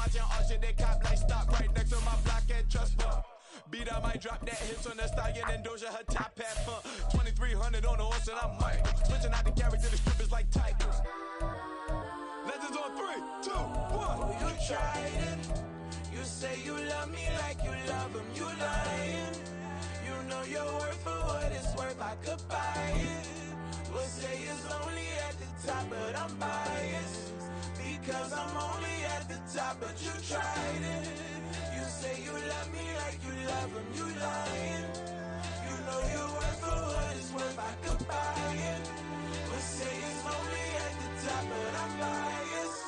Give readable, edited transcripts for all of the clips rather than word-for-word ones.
watching all shit, they cop like stop right next to my block and trust fund. Beat I might drop that hits on the stallion and Doja her top hat fun. 2300 on the horse and I'm Mike. Switching out the character, the strippers like tigers. Legends on 3, 2, 1. You tried it. You say you love me like you love him. You lying. You know your worth for what it's worth. I could buy it. We'll say it's only at the top, but I'm biased. Because I'm only at the top, but you tried it. You say you love me like you love him. You lying. You know your worth for what it's worth. I could buy it. We'll say it's only at the top, but I'm biased.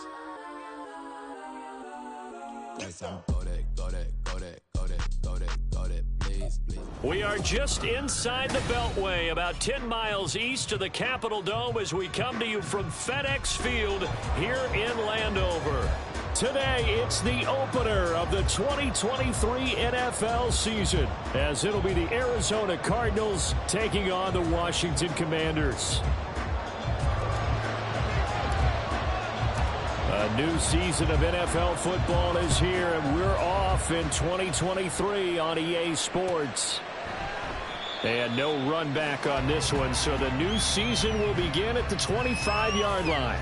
We are just inside the Beltway, about 10 miles east of the Capitol Dome as we come to you from FedEx Field here in Landover. Today, it's the opener of the 2023 NFL season, as it'll be the Arizona Cardinals taking on the Washington Commanders. A new season of NFL football is here, and we're off in 2023 on EA Sports. And no run back on this one, so the new season will begin at the 25-yard line.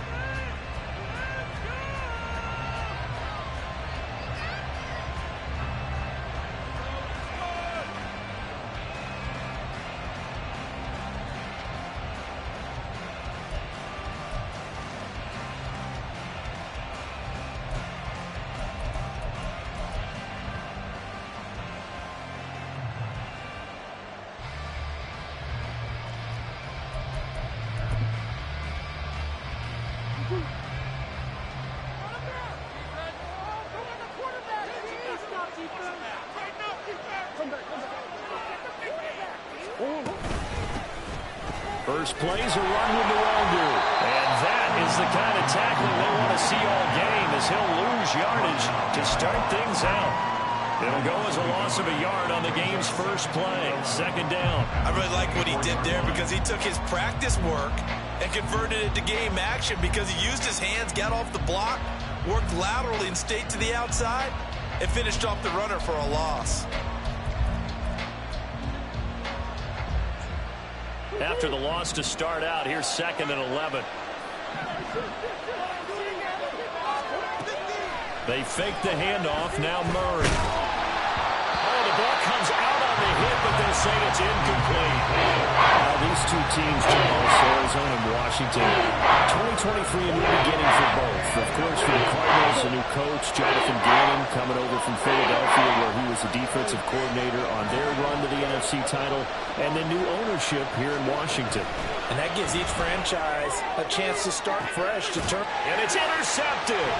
First play's a run with Nwangwu. And that is the kind of tackling they want to see all game, as he'll lose yardage to start things out. It'll go as a loss of a yard on the game's first play. Second down. I really like what he did there because he took his practice work and converted it to game action because he used his hands, got off the block, worked laterally and stayed to the outside, and finished off the runner for a loss. After the loss to start out, here's 2nd and 11. They fake the handoff. Now Murray. Oh, the ball comes out on the hit, but they say it's incomplete. Now these two teams, Charles, Arizona and Washington, 2023 a new beginning for both. Of course, for the Cardinals, a new coach, Jonathan Gannon, coming over from Philadelphia, where he was the defensive coordinator on their run to the NFC title, and then new ownership here in Washington. And that gives each franchise a chance to start fresh, to turn. And it's intercepted.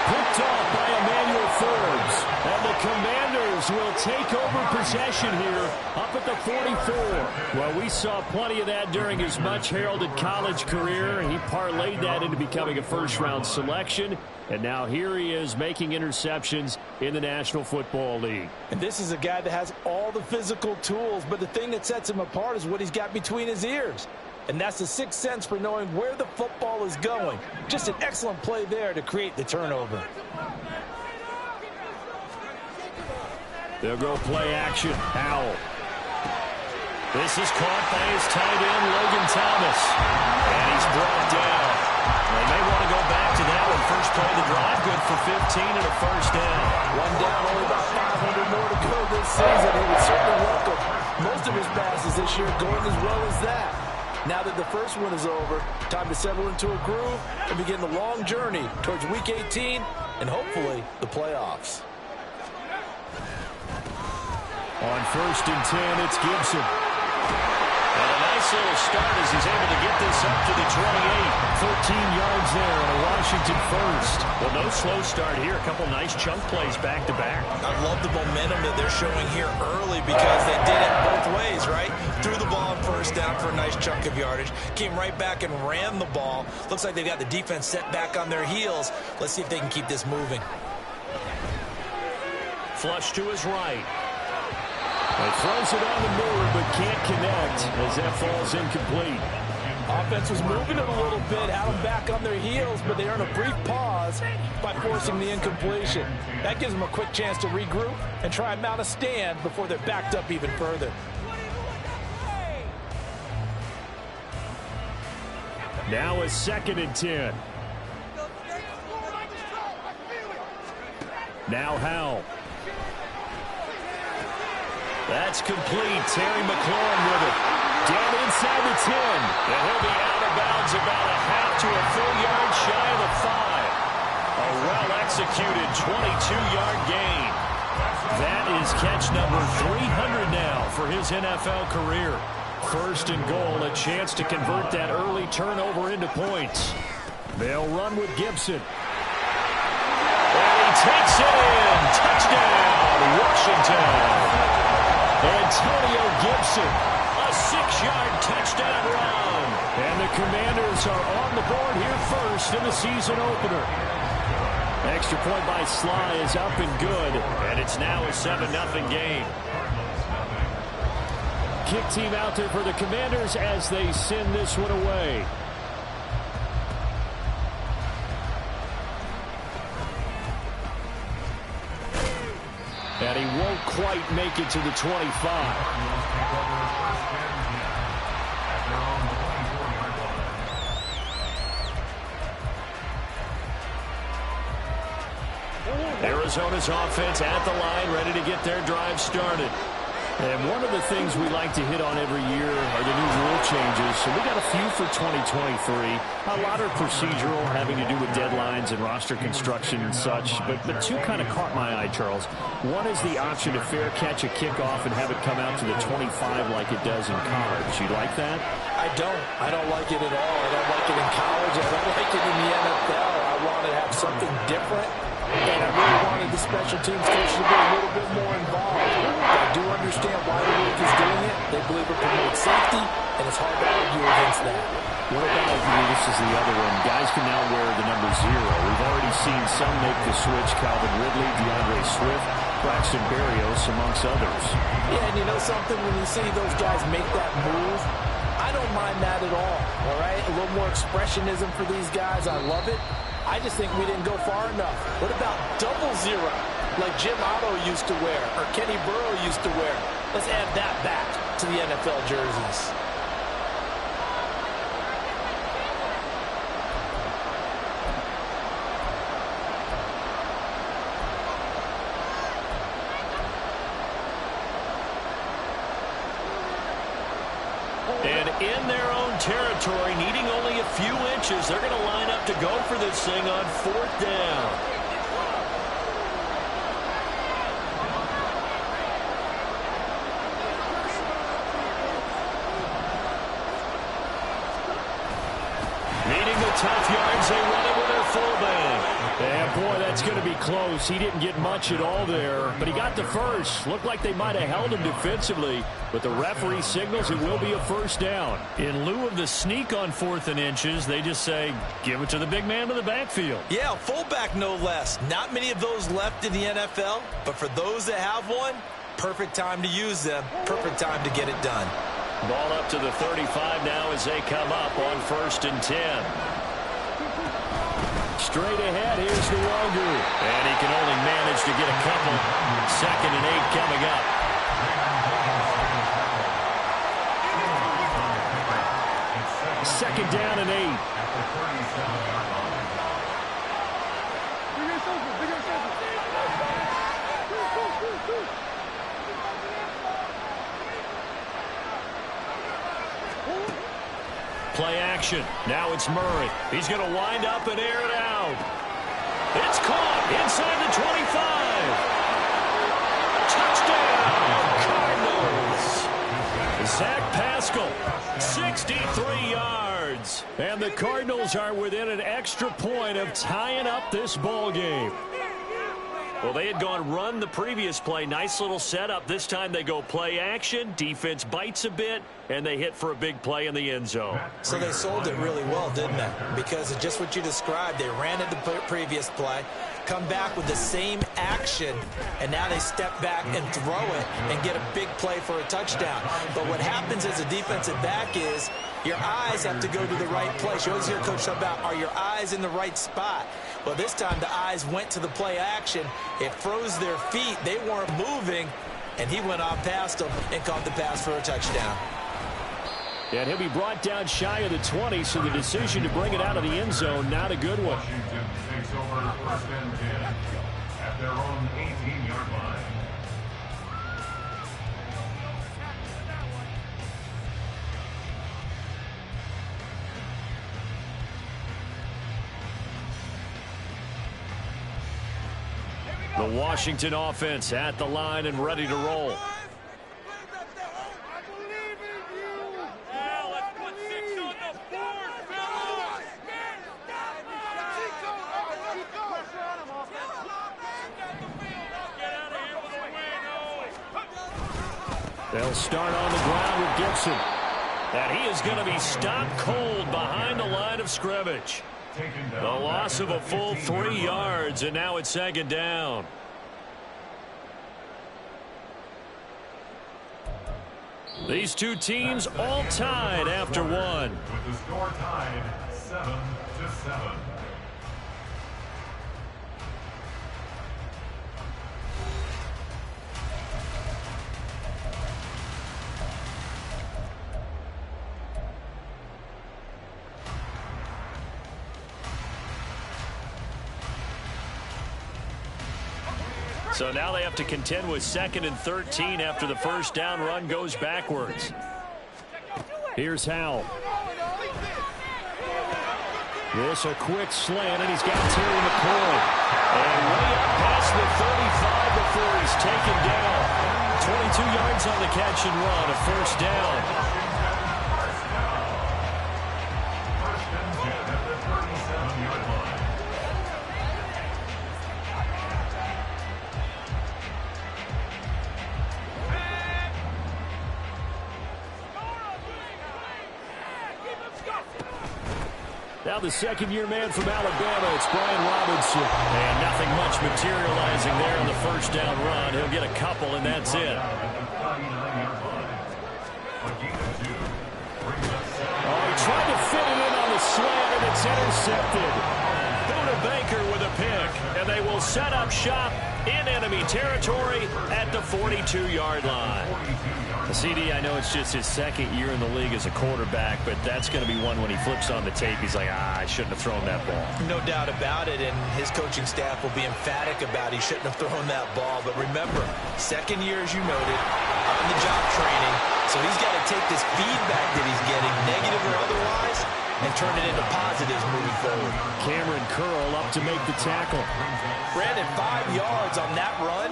Picked off by Emmanuel Forbes. And the Commanders will take over possession here up at the 44. Well, we saw plenty of that during his much-heralded college career. He parlayed that into becoming a first-round selection. And now here he is making interceptions in the National Football League. And this is a guy that has all the physical tools, but the thing that sets him apart is what he's got between his ears. And that's the sixth sense for knowing where the football is going. Just an excellent play there to create the turnover. They'll go play action. Howell. This is caught by his tight end, Logan Thomas. And he's brought down. They may want to go back to that one. First play of the drive, good for 15 and a first down. One down, only about 500 more to go this season. He would certainly welcome most of his passes this year going as well as that. Now that the first one is over, time to settle into a groove and begin the long journey towards Week 18 and hopefully the playoffs. On 1st and 10, it's Gibson. And a nice little start as he's able to get this up to the 28. 13 yards there and a Washington first. Well, no slow start here. A couple nice chunk plays back-to-back. I love the momentum that they're showing here early because they did it both ways, right? Threw the ball on first down for a nice chunk of yardage. Came right back and ran the ball. Looks like they've got the defense set back on their heels. Let's see if they can keep this moving. Flush to his right. He throws it on the move, but can't connect as that falls incomplete. Offense was moving it a little bit, had them back on their heels, but they earn a brief pause was by forcing the incompletion. That gives them a quick chance to regroup and try and mount a stand before they're backed up even further. Now a 2nd and 10. Now Howell. That's complete. Terry McLaurin with it. Down inside the 10. And he'll be out of bounds about a half to a full yard shy of the 5. A well-executed 22-yard gain. That is catch number 300 now for his NFL career. 1st and goal, a chance to convert that early turnover into points. They'll run with Gibson. And he takes it in. Touchdown, Washington. Antonio Gibson, a 6-yard touchdown run. And the Commanders are on the board here first in the season opener. Extra point by Sly is up and good, and it's now a 7-0 game. Kick team out there for the Commanders as they send this one away. And he won't quite make it to the 25. Arizona's offense at the line, ready to get their drive started. And one of the things we like to hit on every year are the new rule changes. So we got a few for 2023. A lot are procedural, having to do with deadlines and roster construction and such. But two kind of caught my eye, Charles. One is the option to fair catch a kickoff and have it come out to the 25 like it does in college. You like that? I don't. I don't like it at all. I don't like it in college. I don't like it in the NFL. I want to have something different. And I really wanted the special teams coach to be a little bit more involved. I do understand why the league is doing it. They believe it promotes safety, and it's hard to argue against that. What about, this is the other one, guys can now wear the number 0. We've already seen some make the switch, Calvin Ridley, DeAndre Swift, Braxton Berrios, amongst others. Yeah, and you know something, when you see those guys make that move, I don't mind that at all right? A little more expressionism for these guys. I love it. I just think we didn't go far enough. What about 00, like Jim Otto used to wear or Kenny Burrow used to wear? Let's add that back to the NFL jerseys. And in their own territory, needing only a few inches, they're going to line up to go for this thing on 4th down. Needing the tough yards, they run it with their fullback. Yeah, boy, that's going to be close. He didn't get much at all there, but he got the first. Looked like they might have held him defensively, but the referee signals it will be a 1st down. In lieu of the sneak on 4th and inches, they just say, give it to the big man in the backfield. Yeah, fullback no less. Not many of those left in the NFL, but for those that have one, perfect time to use them, perfect time to get it done. Ball up to the 35 now as they come up on 1st and 10. Straight ahead, here's the Wogu. And he can only manage to get a couple. 2nd and 8 coming up. Second down and 8. Play action. Now it's Murray. He's going to wind up and air it out. It's caught inside the 25. Touchdown, Cardinals. Zach Pascal, 63 yards. And the Cardinals are within an extra point of tying up this ball game. Well, they had gone run the previous play. Nice little setup. This time they go play action. Defense bites a bit, and they hit for a big play in the end zone. So they sold it really well, didn't they? Because of just what you described. They ran it the previous play, come back with the same action, and now they step back and throw it and get a big play for a touchdown. But what happens as a defensive back is Your eyes have to go to the right place. You always hear Coach talk about, are your eyes in the right spot? Well, this time the eyes went to the play action. It froze their feet. They weren't moving, and he went on past them and caught the pass for a touchdown. And he'll be brought down shy of the 20, so the decision to bring it out of the end zone, not a good one. Washington takes over first and 10 at their own 18-yard line. The Washington offense at the line and ready to roll. They'll start on the ground with Gibson. And he is going to be stopped cold behind the line of scrimmage. The loss of a full 3 yards, and now it's second down. These two teams all tied after one. With the score tied 7-7. So now they have to contend with 2nd and 13 after the first down run goes backwards. Here's Howell. This a quick slant, and he's got Terry McLaurin. And way up past the 35 before he's taken down. 22 yards on the catch and run, a first down. Now the second-year man from Alabama, it's Brian Robinson. And nothing much materializing there on the first down run. He'll get a couple, and that's it. Oh, he tried to fit it in on the slant, and it's intercepted. Buda Baker with a pick, and they will set up shop in enemy territory at the 42-yard line. CD, I know it's just his second year in the league as a quarterback, but that's going to be one when he flips on the tape. He's like, I shouldn't have thrown that ball. No doubt about it, and his coaching staff will be emphatic about he shouldn't have thrown that ball. But remember, second year, as you noted, on-the-job training, so he's got to take this feedback that he's getting, negative or otherwise, and turn it into positives moving forward. Cameron Curl up to make the tackle. Brandon, 5 yards on that run.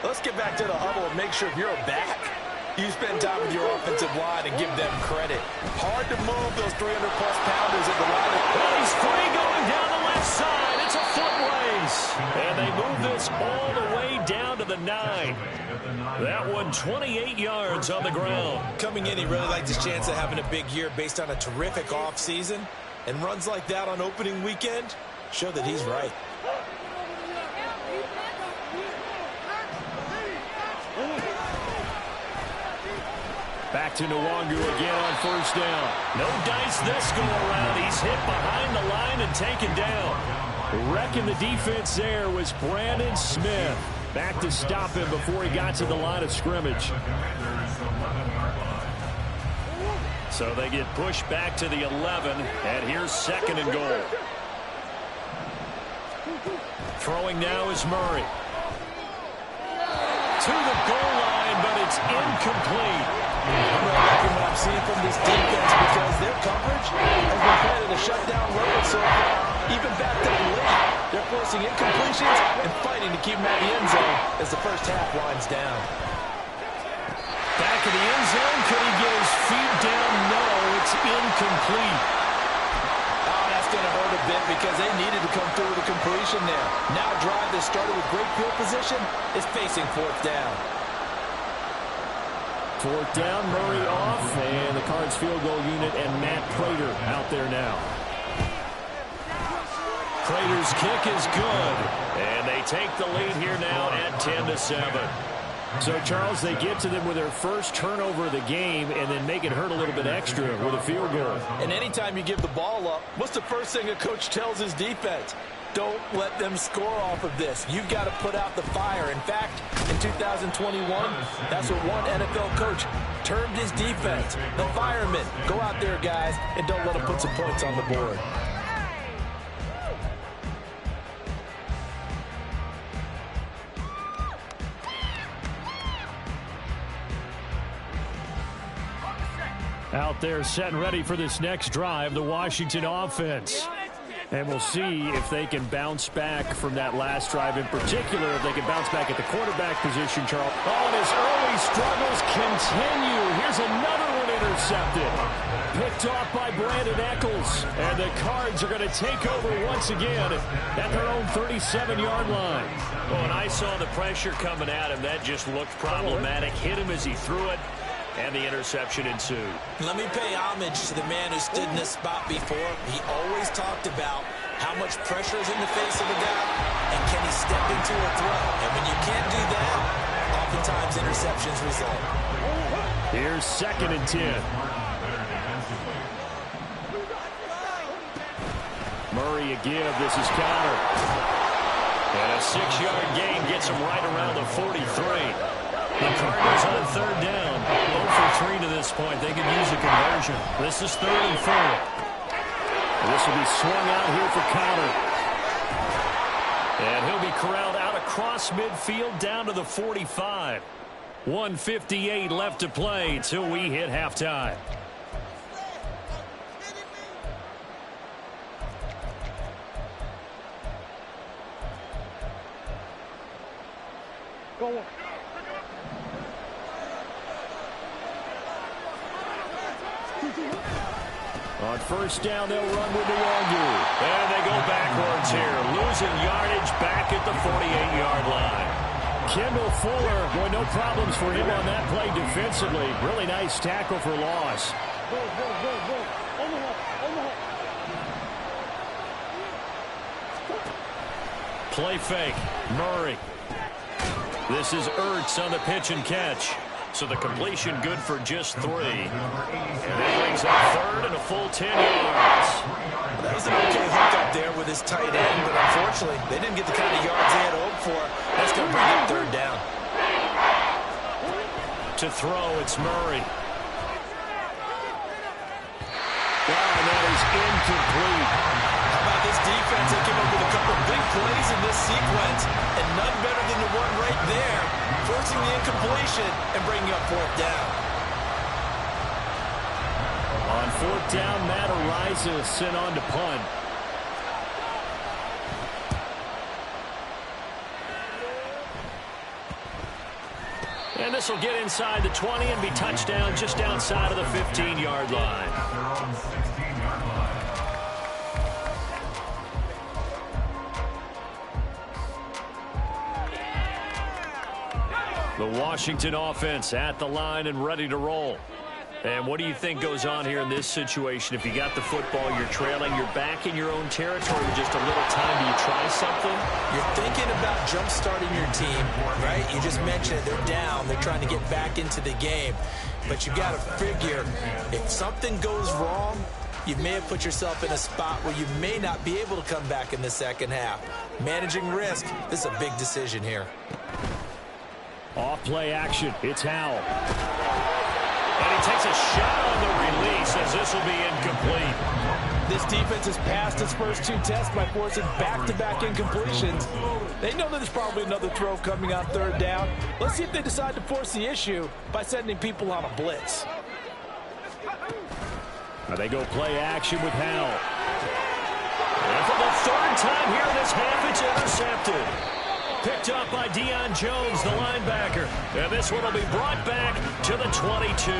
Let's get back to the huddle and make sure if you're a back, you spend time with your offensive line and give them credit. Hard to move those 300-plus pounders at the line. Well, he's free going down the left side. It's a foot race. And they move this all the way down to the 9. That one 28 yards on the ground. Coming in, he really liked his chance of having a big year based on a terrific offseason. And runs like that on opening weekend show that he's right. Back to Nwangu again on first down. No dice this go around. He's hit behind the line and taken down. Wrecking the defense there was Brandon Smith. Back to stop him before he got to the line of scrimmage. So they get pushed back to the 11, and here's 2nd and goal. Throwing now is Murray. To the goal line, but it's incomplete. I'm not liking what I'm seeing from this defense because their coverage has been playing at a shutdown level so far. Even backed up late, they're forcing incompletions and fighting to keep them out of the end zone as the first half winds down. Back in the end zone, could he get his feet down? No, it's incomplete. Oh, that's going to hurt a bit because they needed to come through with a completion there. Now a drive that started with great field position is facing 4th down. 4th down, Murray off, and the Cards field goal unit and Matt Prater out there now. Prater's kick is good, and they take the lead here now at 10-7. So, Charles, they get to them with their first turnover of the game and then make it hurt a little bit extra with a field goal. And anytime you give the ball up, what's the first thing a coach tells his defense? Don't let them score off of this. You've got to put out the fire. In fact, in 2021, that's what one NFL coach termed his defense. The firemen. Go out there, guys, and don't let them put some points on the board. Out there set and ready for this next drive, the Washington offense. And we'll see if they can bounce back from that last drive. In particular, if they can bounce back at the quarterback position, Charles. Oh, and his early struggles continue. Here's another one intercepted. Picked off by Brandon Echols. And the Cards are going to take over once again at their own 37-yard line. Well, when I saw the pressure coming at him, that just looked problematic. Hit him as he threw it. And the interception ensued. Let me pay homage to the man who stood in this spot before. He always talked about how much pressure is in the face of a guy, and can he step into a throw. And when you can't do that, oftentimes interceptions result. Here's 2nd and 10. Murray a give. This is counter. And a 6-yard gain gets him right around the 43. The Cardinals on 3rd down. 0 for 3 to this point. They could use a conversion. This is 3rd and 4. This will be swung out here for counter. And he'll be corralled out across midfield down to the 45. 1:58 left to play till we hit halftime. Go on. On 1st down, they'll run with Nwangwu. And they go backwards here. Losing yardage back at the 48-yard line. Kendall Fuller, boy, no problems for him on that play defensively. Really nice tackle for loss. Play fake. Murray. This is Ertz on the pitch and catch. So the completion good for just 3. And that brings up 3rd and a full 10 yards. That was an okay hook up there with his tight end, but unfortunately, they didn't get the kind of yards they had hoped for. That's going to bring up 3rd down. To throw, it's Murray. Wow, and that is incomplete. How about this defense? They came up with a couple of big plays in this sequence, and none better than the one right there, forcing the incompletion and bringing up 4th down. On 4th down, Matt Araiza sent on to punt. And this will get inside the 20 and be touchdown just outside of the 15-yard line. The Washington offense at the line and ready to roll. And what do you think goes on here in this situation? If you got the football, you're trailing, you're back in your own territory with just a little time. Do you try something? You're thinking about jump-starting your team, right? You just mentioned it. They're down. They're trying to get back into the game. But you got to figure, if something goes wrong, you may have put yourself in a spot where you may not be able to come back in the second half. Managing risk, this is a big decision here. Off play action. It's Howell. And he takes a shot on the release as this will be incomplete. This defense has passed its first 2 tests by forcing back-to-back incompletions. They know that there's probably another throw coming on 3rd down. Let's see if they decide to force the issue by sending people on a blitz. Now they go play action with Howell. And for the 3rd time here in this half, it's intercepted. Picked up by Deion Jones, the linebacker. And this one will be brought back to the 22.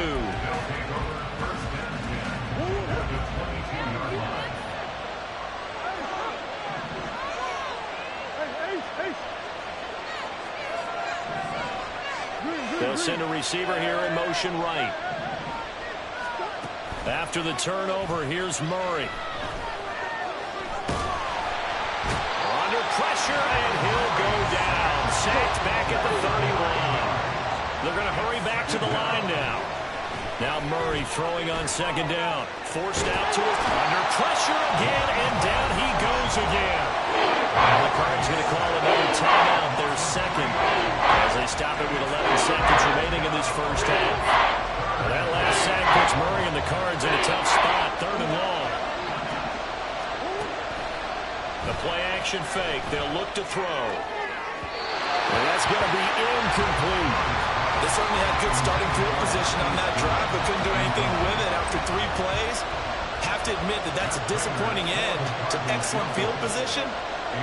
They'll send a receiver here in motion right. After the turnover, here's Murray. Under pressure, and he'll go down. Sacked back at the 31. They're going to hurry back to the line now. Now Murray throwing on second down. Forced out to it. Under pressure again, and down he goes again. And the Cards going to call another timeout, their second, as they stop it with 11 seconds remaining in this first half. Well, that last sack puts Murray and the Cards in a tough spot, 3rd and long. The play action fake. They'll look to throw. And that's going to be incomplete. They certainly had good starting field position on that drive, but couldn't do anything with it after 3 plays. Have to admit that that's a disappointing end to excellent field position.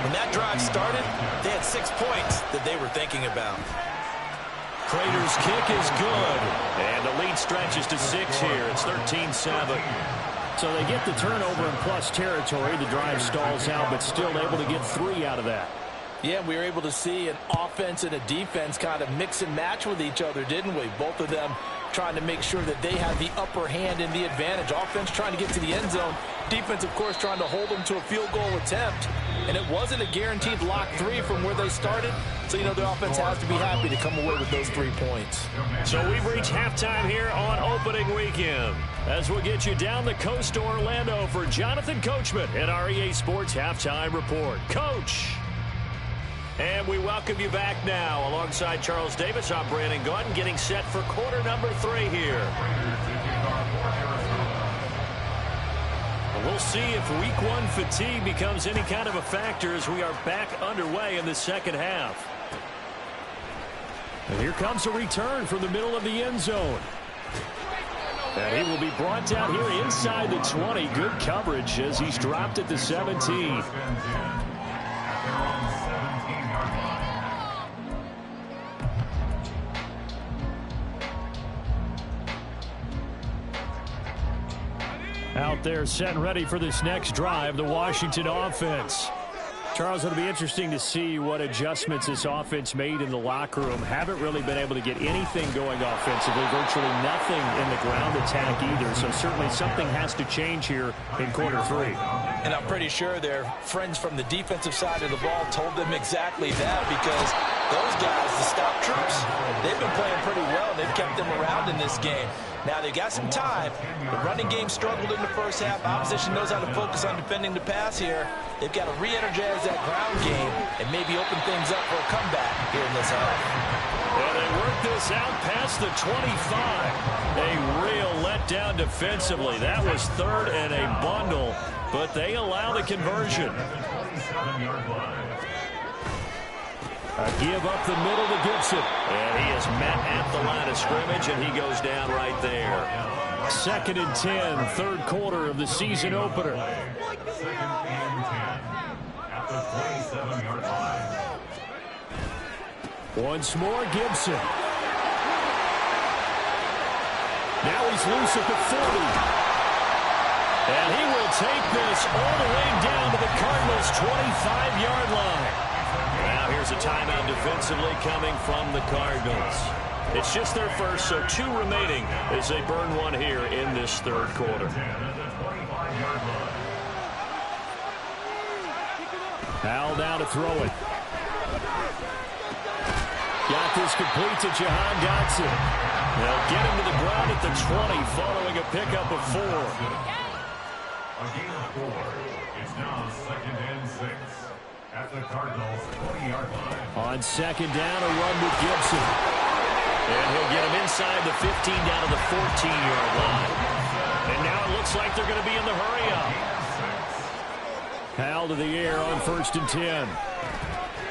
When that drive started, they had 6 points that they were thinking about. Prater's kick is good. And the lead stretches to 6 here. It's 13-7. So they get the turnover in plus territory. The drive stalls out, but still able to get 3 out of that. Yeah, we were able to see an offense and a defense kind of mix and match with each other, didn't we? Both of them trying to make sure that they had the upper hand and the advantage. Offense trying to get to the end zone. Defense, of course, trying to hold them to a field goal attempt. And it wasn't a guaranteed lock 3 from where they started. So, you know, the offense has to be happy to come away with those 3 points. So we've reached halftime here on opening weekend. As we'll get you down the coast to Orlando for Jonathan Coachman at our EA Sports Halftime Report. Coach! And we welcome you back now. Alongside Charles Davis, I'm Brandon Gaudin, getting set for quarter number 3 here. We'll see if week 1 fatigue becomes any kind of a factor as we are back underway in the second half. And here comes a return from the middle of the end zone. And he will be brought down here inside the 20. Good coverage as he's dropped at the 17. Out there set and ready for this next drive, the Washington offense. Charles, it'll be interesting to see what adjustments this offense made in the locker room. Haven't really been able to get anything going offensively, virtually nothing in the ground attack either. So certainly something has to change here in quarter 3. And I'm pretty sure their friends from the defensive side of the ball told them exactly that, because those guys, the stop troops, they've been playing pretty well. They've kept them around in this game. Now, they've got some time. The running game struggled in the first half. Opposition knows how to focus on defending the pass here. They've got to re-energize that ground game and maybe open things up for a comeback here in this half. Well, they work this out past the 25. A real letdown defensively. That was 3rd and a bundle, but they allow the conversion. A give up the middle to Gibson. And he is met at the line of scrimmage, and he goes down right there. 2nd and 10, 3rd quarter of the season opener. 2nd and 10 at the 27-yard line. Once more, Gibson. Now he's loose at the 40. And he will take this all the way down to the Cardinals' 25-yard line. Now here's a timeout defensively coming from the Cardinals. It's just their first, so 2 remaining as they burn 1 here in this 3rd quarter. Hal now to throw it. Got this complete to Jahan Dotson. They'll get him to the ground at the 20 following a pickup of 4. A gain of 4. It's now 2nd and 6 at the Cardinals' 20-yard line. On 2nd down, a run with Gibson. And he'll get him inside the 15 down to the 14-yard line. And now it looks like they're going to be in the hurry-up. Hal to the air on 1st and 10.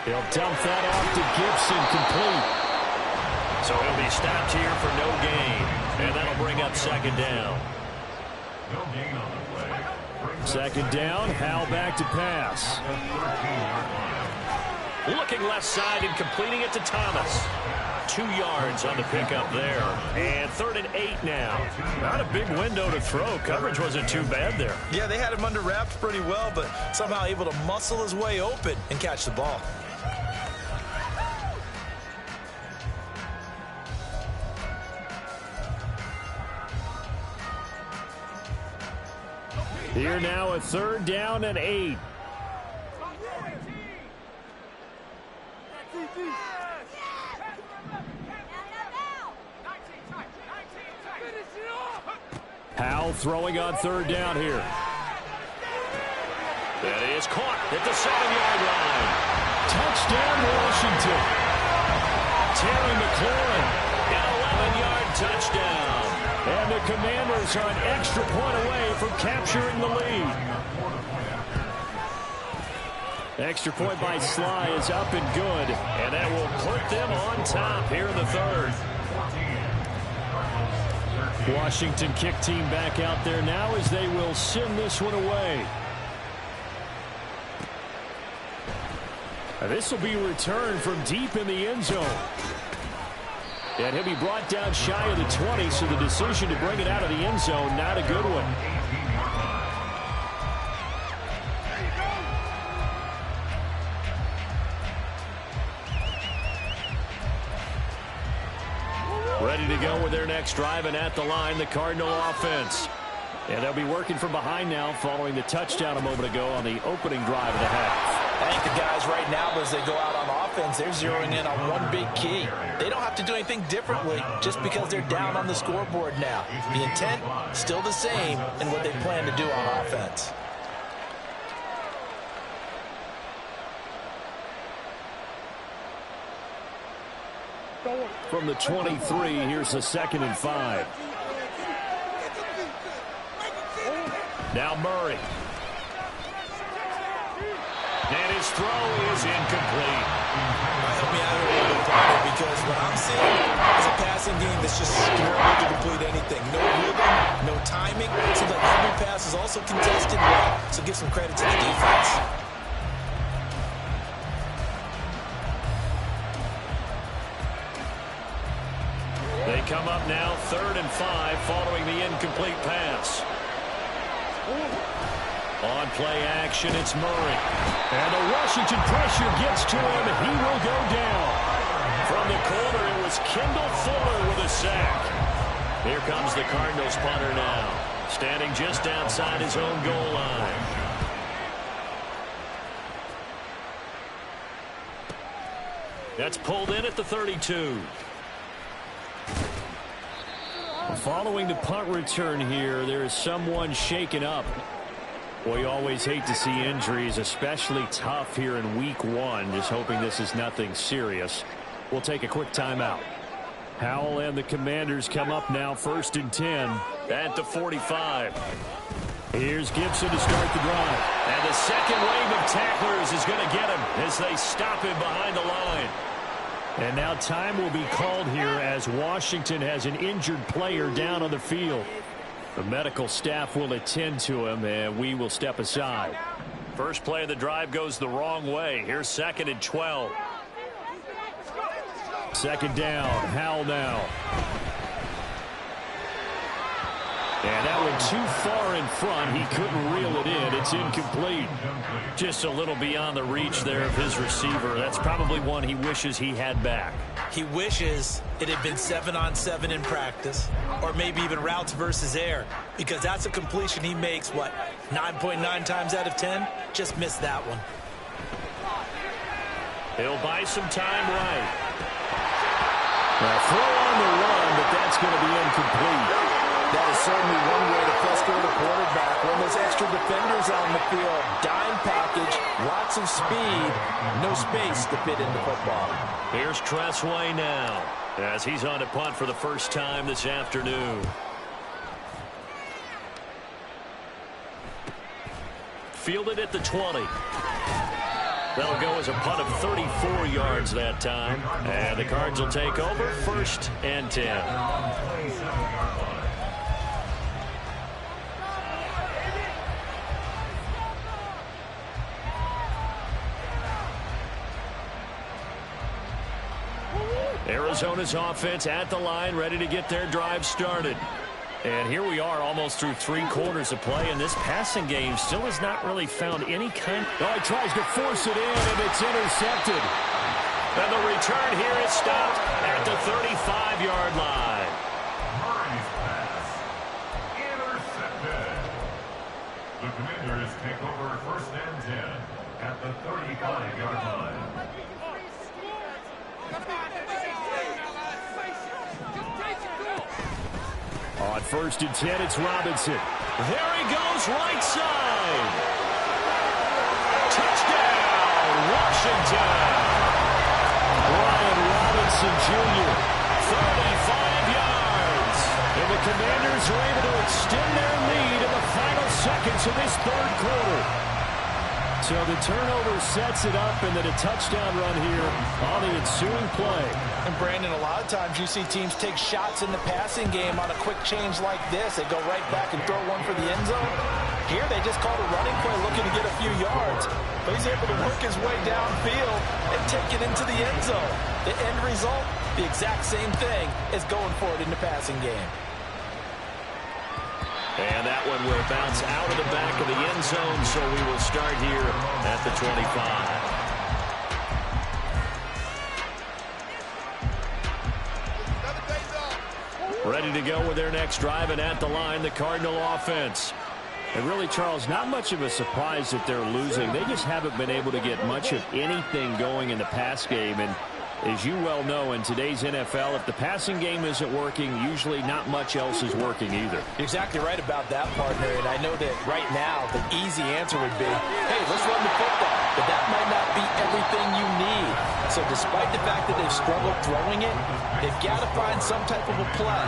He'll dump that off to Gibson, complete. So he'll be stopped here for no gain. And that'll bring up 2nd down. No gain on the play. 2nd down, Hal back to pass. Looking left side and completing it to Thomas. 2 yards on the pickup there. And 3rd and 8 now. Not a big window to throw. Coverage wasn't too bad there. Yeah, they had him under wraps pretty well, but somehow able to muscle his way open and catch the ball. Here now a 3rd down and 8. Howell throwing on third down here. That is caught at the 7-yard line. Touchdown, Washington. Terry McLaurin, an 11-yard touchdown. And the Commanders are an extra point away from capturing the lead. Extra point by Sly is up and good. And that will put them on top here in the third. Washington kick team back out there now as they will send this one away. This will be returned from deep in the end zone. And he'll be brought down shy of the 20, so the decision to bring it out of the end zone, not a good one. Ready to go with their next drive, and at the line, the Cardinal offense. And they'll be working from behind now following the touchdown a moment ago on the opening drive of the half. I think the guys right now, as they go out on offense, they're zeroing in on one big key. They don't have to do anything differently just because they're down on the scoreboard now. The intent, still the same in what they plan to do on offense. From the 23, here's the 2nd and 5. Now Murray. And his throw is incomplete. Help me out here a little bit, partner, because what I'm seeing is a passing game that's just scrambled to complete anything. No rhythm, no timing. Seems like every pass is also contested well, so give some credit to the defense. They come up now 3rd and 5 following the incomplete pass. On play action, it's Murray. And the Washington pressure gets to him. He will go down. From the corner, it was Kendall Fuller with a sack. Here comes the Cardinals punter now, standing just outside his own goal line. That's pulled in at the 32. Following the punt return here, there is someone shaken up. Well, you always hate to see injuries, especially tough here in week 1. Just hoping this is nothing serious. We'll take a quick timeout. Howell and the Commanders come up now 1st and 10 at the 45. Here's Gibson to start the drive. And the second wave of tacklers is going to get him as they stop him behind the line. And now time will be called here as Washington has an injured player down on the field. The medical staff will attend to him, and we will step aside. First play of the drive goes the wrong way. Here's 2nd and 12. 2nd down, Howell now. And that went too far in front. He couldn't reel it in. It's incomplete. Just a little beyond the reach there of his receiver. That's probably one he wishes he had back. He wishes it had been 7-on-7 in practice, or maybe even routes versus air, because that's a completion he makes, 9.9 times out of 10? Just missed that one. He'll buy some time right. Now throw on the run, but that's going to be incomplete. That is certainly one way to frustrate a quarterback when there's extra defenders on the field. Dime package, lots of speed, no space to fit into football. Here's Tressway now as he's on to punt for the first time this afternoon. Fielded at the 20. That'll go as a punt of 34 yards that time. And the Cards will take over 1st and 10. Arizona's offense at the line, ready to get their drive started. And here we are almost through 3 quarters of play, and this passing game still has not really found any kind. Oh, he tries to force it in, and it's intercepted. And the return here is stopped at the 35-yard line. Murray's pass intercepted. The Commanders take over 1st and 10 at the 35-yard line. On 1st and 10, it's Robinson. There he goes, right side. Touchdown, Washington. Brian Robinson Jr., 35 yards. And the Commanders are able to extend their lead in the final seconds of this 3rd quarter. So the turnover sets it up, and then a touchdown run here on the ensuing play. And Brandon, a lot of times you see teams take shots in the passing game on a quick change like this. They go right back and throw one for the end zone. Here they just called a running play looking to get a few yards. But he's able to work his way downfield and take it into the end zone. The end result, the exact same thing as going for it in the passing game. And that one will bounce out of the back of the end zone, so we will start here at the 25. Ready to go with their next drive, and at the line, the Cardinal offense. And really, Charles, not much of a surprise that they're losing. They just haven't been able to get much of anything going in the pass game. And as you well know, in today's NFL, if the passing game isn't working, usually not much else is working either. You're exactly right about that, partner. And I know that right now the easy answer would be, hey, let's run the football. But that might not be everything you need. So despite the fact that they've struggled throwing it, they've got to find some type of a play,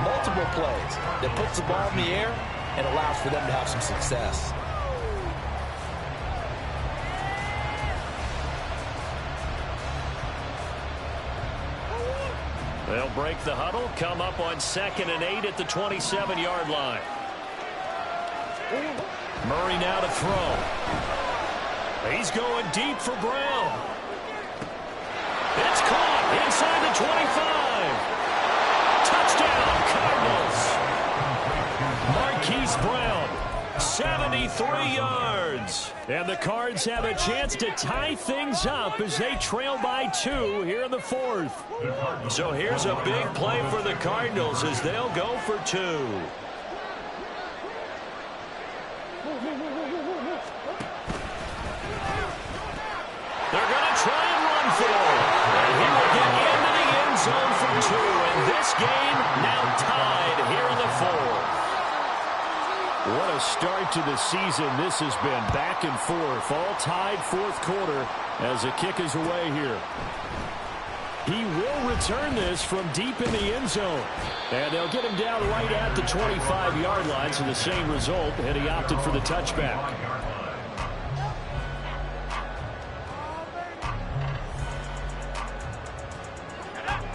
multiple plays, that puts the ball in the air and allows for them to have some success. They'll break the huddle, come up on 2nd and 8 at the 27-yard line. Murray now to throw. He's going deep for Brown. It's caught inside the 25. Touchdown, Cardinals. Marquise Brown, 73 yards. And the Cards have a chance to tie things up as they trail by 2 here in the 4th. So here's a big play for the Cardinals as they'll go for 2. They're going to try and run for it. And he will get into the end zone for 2. And this game now tied here in the 4th. What a start to the season this has been. Back and forth, all tied 4th quarter as the kick is away here. He will return this from deep in the end zone. And they'll get him down right at the 25-yard line, so the same result, and he opted for the touchback.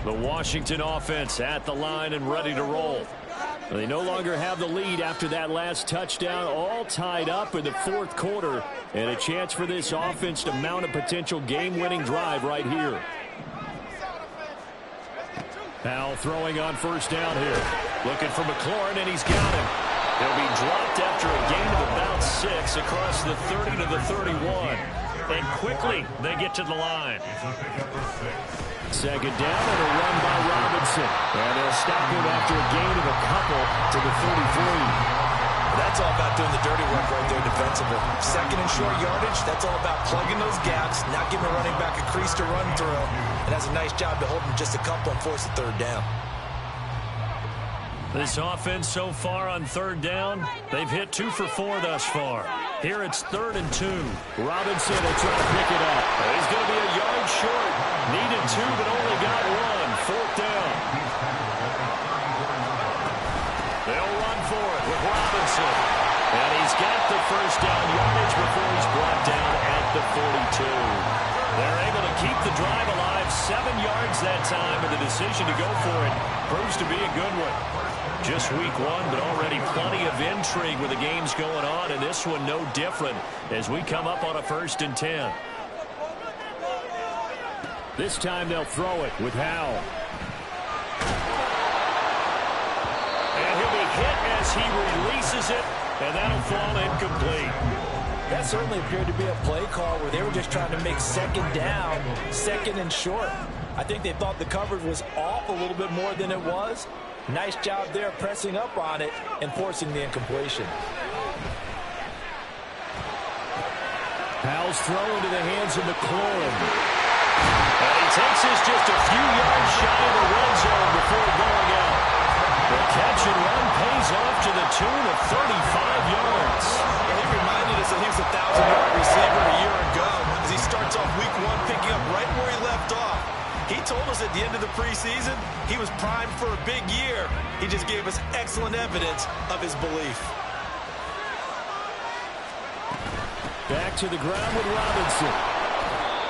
The Washington offense at the line and ready to roll. They no longer have the lead after that last touchdown, all tied up in the 4th quarter, and a chance for this offense to mount a potential game-winning drive right here. Powell throwing on 1st down here. Looking for McLaurin, and he's got him. He'll be dropped after a gain of about 6 across the 30 to the 31. And quickly, they get to the line. 2nd down and a run by Robinson. And they'll stop him after a gain of a couple to the 33. That's all about doing the dirty work right there defensively. 2nd and short yardage, that's all about plugging those gaps, not giving a running back a crease to run through. And that's a nice job to hold him just a couple and force the 3rd down. This offense so far on 3rd down, they've hit 2 for 4 thus far. Here it's 3rd and 2. Robinson will try to pick it up. He's going to be a yard short. Needed 2, but only got 1. 4th down. They'll run for it with Robinson. And he's got the 1st down yardage before he's brought down at the 42. They're able to keep the drive alive. 7 yards that time, and the decision to go for it proves to be a good one. Just week 1, but already plenty of intrigue with the games going on, and this one no different as we come up on a 1st and 10. This time they'll throw it with Howell. And he'll be hit as he releases it, and that'll fall incomplete. That certainly appeared to be a play call where they were just trying to make 2nd down, 2nd and short. I think they thought the coverage was off a little bit more than it was. Nice job there pressing up on it and forcing the incompletion. Powell's throw into the hands of McLaurin. And he takes this just a few yards shy of the red zone before going out. The catch and run tune of 35 yards. And he reminded us that he was a 1,000-yard receiver a year ago as he starts off week 1 picking up right where he left off. He told us at the end of the preseason he was primed for a big year. He just gave us excellent evidence of his belief. Back to the ground with Robinson.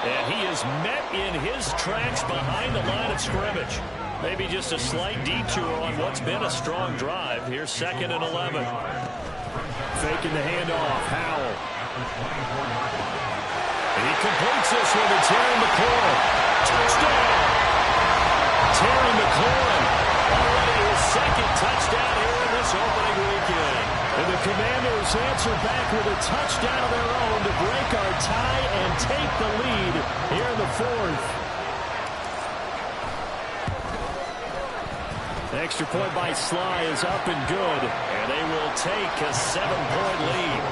And he is met in his tracks behind the line of scrimmage. Maybe just a slight detour on what's been a strong drive. Here's 2nd and 11. Faking the handoff. Howell. And he completes this one to Terry McLaurin. Touchdown! Terry McLaurin. Already his 2nd touchdown here in this opening weekend. And the Commanders answer back with a touchdown of their own to break our tie and take the lead here in the 4th. The extra point by Sly is up and good, and they will take a 7-point lead.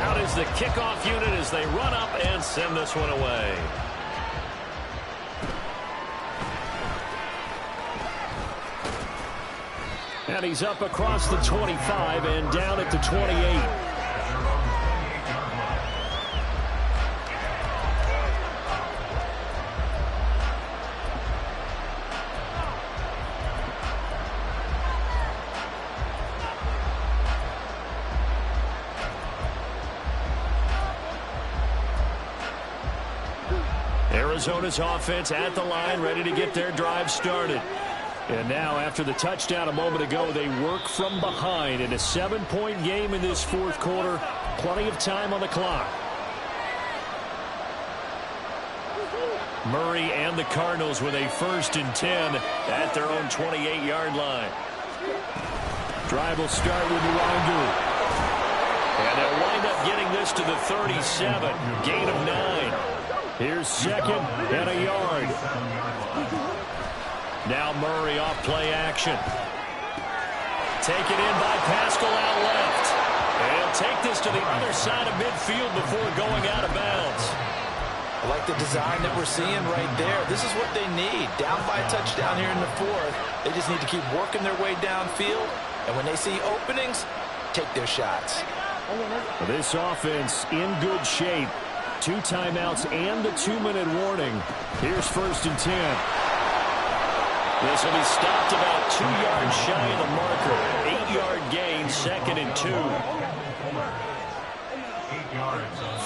Out is the kickoff unit as they run up and send this one away. And he's up across the 25 and down at the 28. Arizona's offense at the line, ready to get their drive started. And now, after the touchdown a moment ago, they work from behind in a 7-point game in this 4th quarter. Plenty of time on the clock. Murray and the Cardinals with a 1st and 10 at their own 28-yard line. Drive will start with Nwangu. And they'll wind up getting this to the 37. Gain of 9. Here's 2nd and a yard. Now Murray off play action. Taken in by Pascal out left. And take this to the other side of midfield before going out of bounds. I like the design that we're seeing right there. This is what they need. Down by a touchdown here in the 4th. They just need to keep working their way downfield. And when they see openings, take their shots. This offense in good shape. 2 timeouts and the 2-minute warning. Here's 1st and 10. This will be stopped about 2 yards shy of the marker. 8-yard gain, 2nd and 2.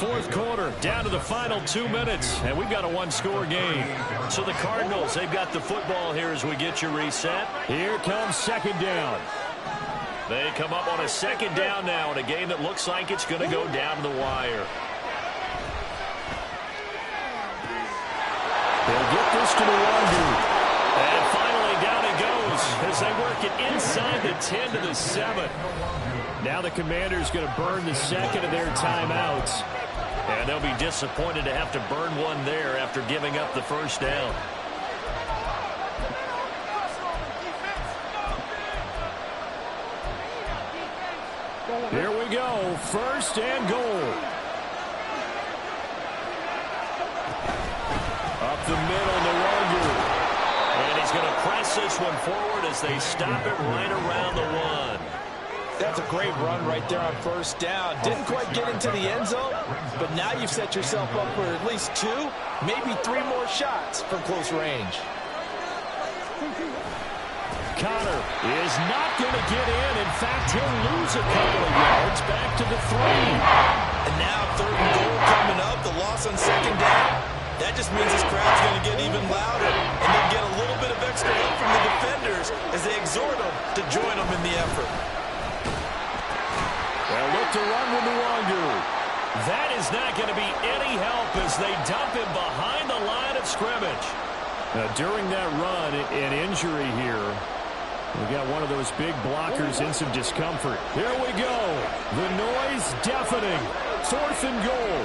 4th quarter, down to the final 2 minutes, and we've got a 1-score game. So the Cardinals, they've got the football here as we get you reset. Here comes 2nd down. They come up on a 2nd down now in a game that looks like it's going to go down to the wire. They'll get this to Nwangu. And finally down it goes as they work it inside the 10 to the 7. Now the Commanders going to burn the 2nd of their timeouts. And they'll be disappointed to have to burn one there after giving up the 1st down. Here we go. 1st and goal. Up the middle, Nwangu. And he's going to press this one forward as they stop it right around the 1. That's a great run right there on 1st down. Didn't quite get into the end zone, but now you've set yourself up for at least 2, maybe 3 more shots from close range. Connor is not going to get in. In fact, he'll lose a couple of yards back to the 3. And now 3rd and goal coming up. The loss on 2nd down. That just means this crowd's going to get even louder, and they'll get a little bit of extra help from the defenders as they exhort them to join them in the effort. They'll look to run with Nwangu. That is not going to be any help as they dump him behind the line of scrimmage. Now, during that run, an injury here. We got one of those big blockers in some discomfort. Here we go. The noise deafening. 4th and goal.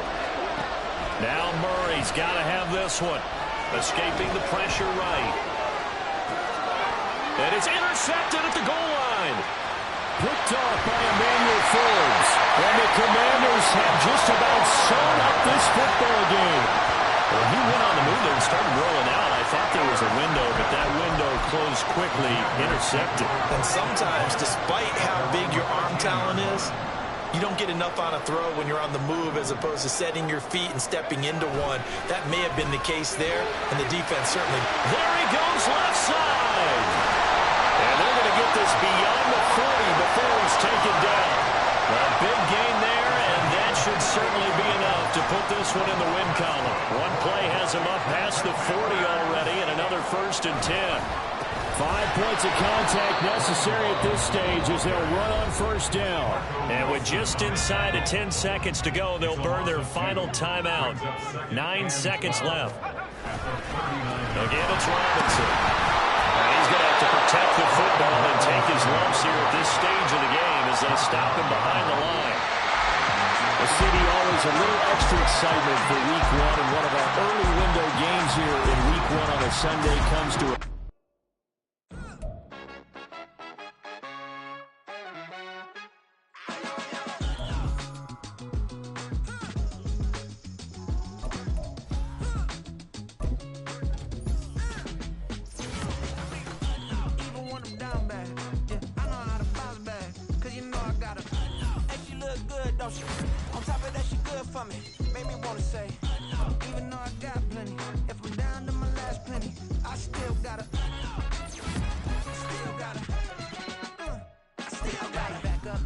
Now Murray's got to have this one. Escaping the pressure right. And it's intercepted at the goal line. Picked off by Emmanuel Forbes. And the Commanders have just about sewn up this football game. Well, he went on the move there and started rolling out. I thought there was a window, but that window close quickly, intercepted. And sometimes, despite how big your arm talent is, you don't get enough on a throw when you're on the move as opposed to setting your feet and stepping into one. That may have been the case there, and the defense certainly. There he goes left side. And they're going to get this beyond the 40 before he's taken down. A big gain there, and that should certainly be enough to put this one in the win column. One play has him up past the 40 already, and another 1st and 10. 5 points of contact necessary at this stage as they'll run on 1st down. And with just inside of 10 seconds to go, they'll burn their final timeout. 9 seconds left. Again, it's Robinson. And he's going to have to protect the football and take his lumps here at this stage of the game as they stop him behind the line. Well, CD, always a little extra excitement for Week 1, and one of our early window games here in Week 1 on a Sunday comes to a On top of that, she good for me. Made me wanna say, even though I got plenty, if I'm down to my last penny, I still gotta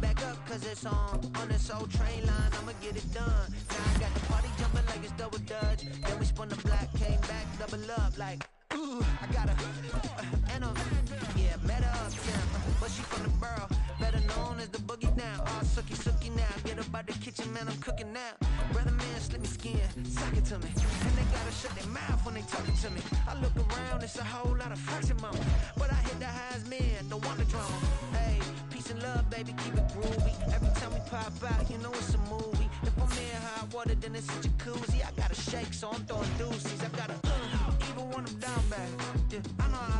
back up, cause it's on this old train line, I'ma get it done. Now I got the party jumping like it's double dutch. Then we spun the block, came back, double up like, ooh, I got a, yeah, met her uptown, but she from the borough, better known as the boogie down. All sucky now, get up out the kitchen, man, I'm cooking now. Brother man, slip me skin, suck it to me. And they gotta shut their mouth when they talking to me. I look around, it's a whole lot of friction, mama. But I hit the highs, man, don't want the drama. Hey, peace and love, baby, keep it groovy. Every time we pop out, you know it's a movie. If I'm in hot water, then it's a jacuzzi. I gotta shake, so I'm throwing deuces. I gotta, even when I'm down bad, yeah, I know